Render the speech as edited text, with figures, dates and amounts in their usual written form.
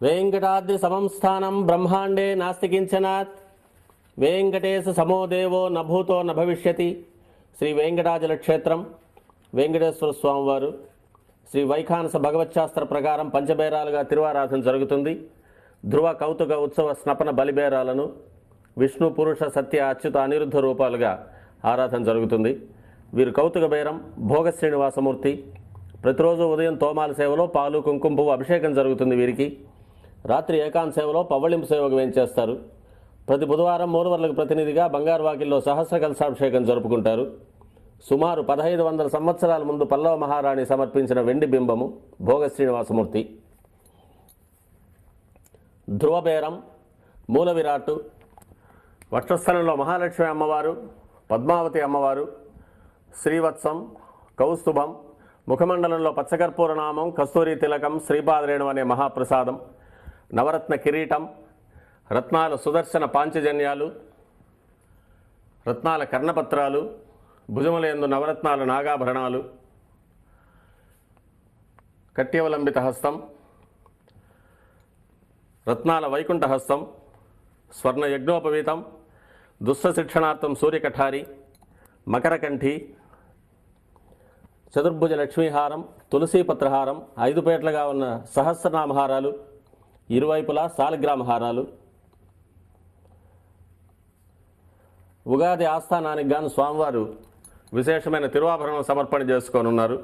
वेंकटाद्रि समं स्थानं ब्रह्मांडे नास्ति किंचनात् वेंकटेश समो देवो न भूतो न भविष्यति। श्री वेंकटाचल क्षेत्रम वेंकटेश्वर स्वामी वारु श्री వైఖానస భగవచ్శాస్త్ర ప్రకారం పంచబేరాలుగా తిరువారాధన జరుగుతుంది. ధ్రువ కౌతుక ఉత్సవ స్నపన బలిబేరాలను విష్ణు పురుష సత్య అచ్యుత అనిరుద్ధ రూపాలుగా ఆరాధన జరుగుతుంది. వీరు కౌతుక బేరం భోగ శ్రీనివాసమూర్తి. ప్రతిరోజు ఉదయం తోమాల సేవలో పాలు కుంకుమ పువ్వు అభిషేకం జరుగుతుంది. వీరికి రాత్రి ఏకాంత సేవలో పవ్వళింపు సేవకు వేయించేస్తారు. ప్రతి బుధవారం మూలవర్లకు ప్రతినిధిగా బంగారు వాకిల్లో సహస్ర కలశాభిషేకం జరుపుకుంటారు. సుమారు 1500 సంవత్సరాల ముందు పల్లవ మహారాణి సమర్పించిన వెండి బింబము భోగ శ్రీనివాసమూర్తి. ధ్రువబేరం మూల విరాట్టు వక్షస్థలంలో మహాలక్ష్మి అమ్మవారు, పద్మావతి అమ్మవారు, శ్రీవత్సం, కౌస్తుభం, ముఖమండలంలో పచ్చకర్పూర నామం, కస్తూరి తిలకం, శ్రీపాదరేణు అనే మహాప్రసాదం, నవరత్న కిరీటం, రత్నాల సుదర్శన పాంచజన్యాలు, రత్నాల కర్ణపత్రాలు, భుజములందు నవరత్నాల నాగాభరణాలు, కట్యవలంబిత హస్తం, రత్నాల వైకుంఠ హస్తం, స్వర్ణ యజ్ఞోపవీతం, దుష్ట శిక్షణార్థం సూర్యకఠారి, మకరకంఠి, చతుర్భుజ లక్ష్మీహారం, తులసీపత్రహారం, 5 పేట్లుగా ఉన్న సహస్రనామహారాలు, ఇరువైపులా సాలగ్రామహారాలు. ఉగాది ఆస్థానానికి గాను స్వామివారు విశేషమైన తిరువాభరణం సమర్పణ చేసుకోనున్నారు.